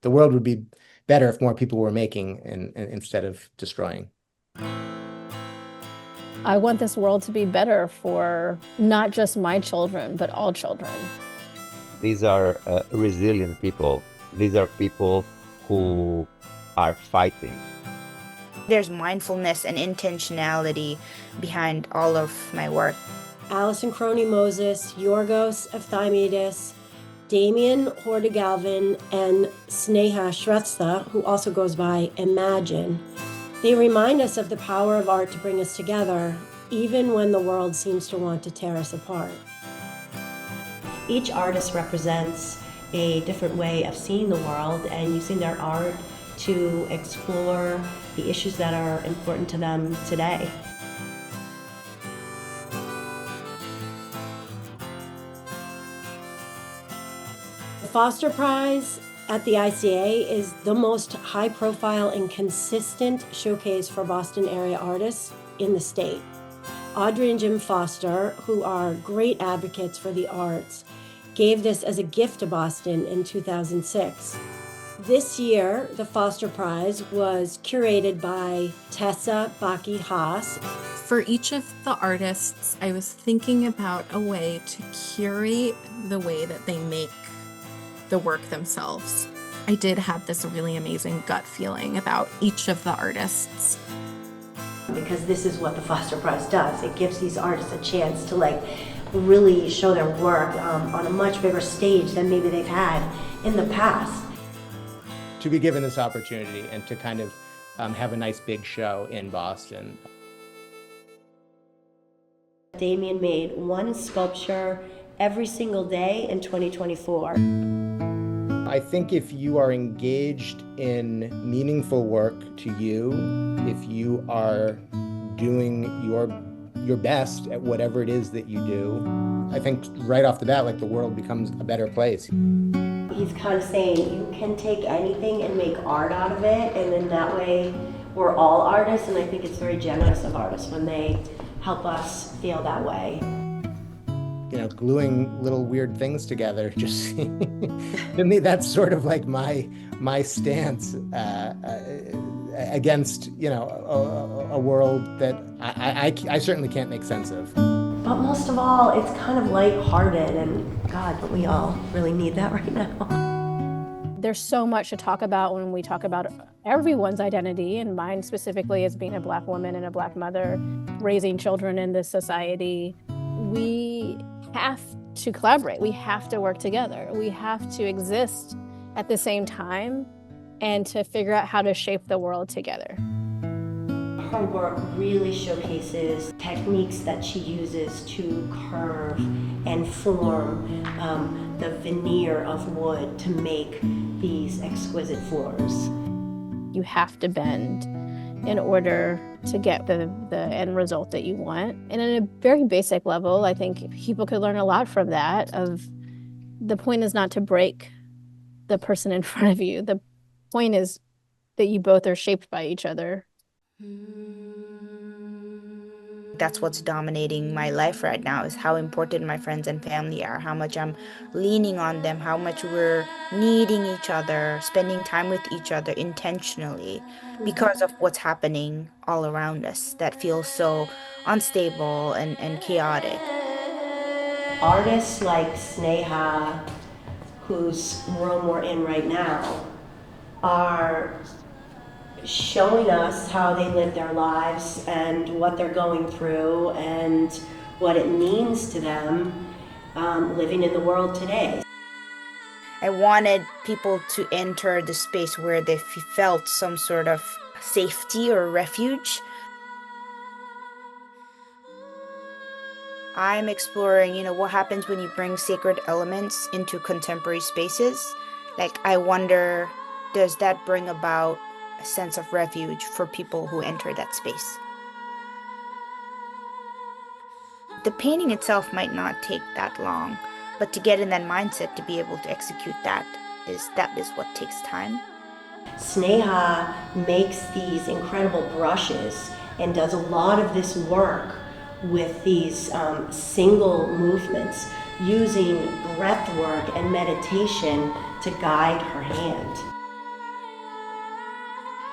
the world would be better if more people were making and instead of destroying. I want this world to be better for not just my children, but all children. These are resilient people. These are people who are fighting. There's mindfulness and intentionality behind all of my work. Alison Croney Moses, Yorgos, Efthymiadis, Damien, Hoar, Galvan, and Sneha Shrestha, who also goes by Imagine. They remind us of the power of art to bring us together, even when the world seems to want to tear us apart. Each artist represents a different way of seeing the world and using their art to explore the issues that are important to them today. The Foster Prize at the ICA is the most high-profile and consistent showcase for Boston area artists in the state. Audrey and Jim Foster, who are great advocates for the arts, gave this as a gift to Boston in 2006. This year, the Foster Prize was curated by Tessa Baki-Haas. For each of the artists, I was thinking about a way to curate the way that they make the work themselves. I did have this really amazing gut feeling about each of the artists. Because this is what the Foster Prize does. It gives these artists a chance to really show their work on a much bigger stage than maybe they've had in the past. To be given this opportunity and to kind of have a nice big show in Boston. Damien made one sculpture every single day in 2024. I think if you are engaged in meaningful work to you, if you are doing your best at whatever it is that you do, I think right off the bat, the world becomes a better place. He's kind of saying you can take anything and make art out of it, and then that way we're all artists, and I think it's very generous of artists when they help us feel that way. Gluing little weird things together, just to me, that's sort of like my stance against a world that I certainly can't make sense of. But most of all, it's kind of lighthearted, and God, but we all really need that right now. There's so much to talk about when we talk about everyone's identity, and mine specifically as being a Black woman and a Black mother, raising children in this society. We have to collaborate. We have to work together. We have to exist at the same time and to figure out how to shape the world together. Her work really showcases techniques that she uses to curve and form the veneer of wood to make these exquisite floors. You have to bend in order to get the end result that you want. And at a very basic level, I think people could learn a lot from that. The point is not to break the person in front of you. The point is that you both are shaped by each other. That's what's dominating my life right now, is how important my friends and family are, how much I'm leaning on them, how much we're needing each other, spending time with each other intentionally because of what's happening all around us that feels so unstable and chaotic. Artists like Sneha, whose room we're in right now, are showing us how they live their lives and what they're going through and what it means to them living in the world today. I wanted people to enter the space where they felt some sort of safety or refuge. I'm exploring, what happens when you bring sacred elements into contemporary spaces. I wonder, does that bring about a sense of refuge for people who enter that space? The painting itself might not take that long, but to get in that mindset to be able to execute that is what takes time. Sneha makes these incredible brushes and does a lot of this work with these single movements, using breath work and meditation to guide her hand.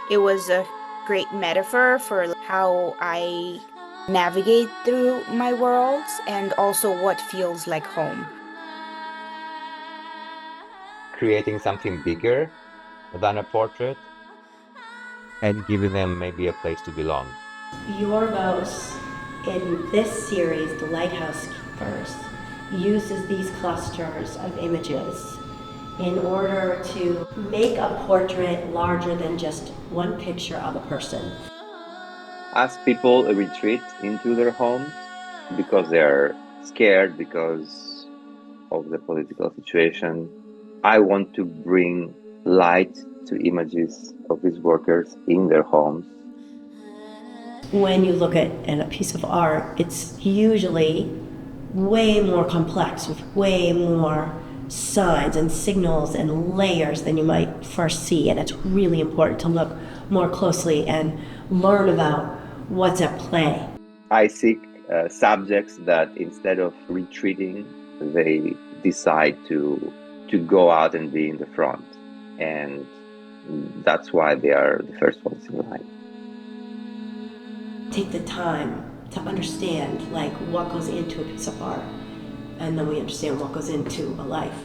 It was a great metaphor for how I navigate through my worlds and also what feels like home. Creating something bigger than a portrait and giving them maybe a place to belong. Yorgos, in this series, The Lighthouse Keepers, uses these clusters of images in order to make a portrait larger than just one picture of a person. As people retreat into their homes because they're scared because of the political situation, I want to bring light to images of these workers in their homes. When you look at a piece of art, it's usually way more complex with way more signs and signals and layers than you might first see, and it's really important to look more closely and learn about what's at play. I seek subjects that instead of retreating, they decide to go out and be in the front, and that's why they are the first ones in line. Take the time to understand like what goes into a piece of art, and then we understand what goes into a life.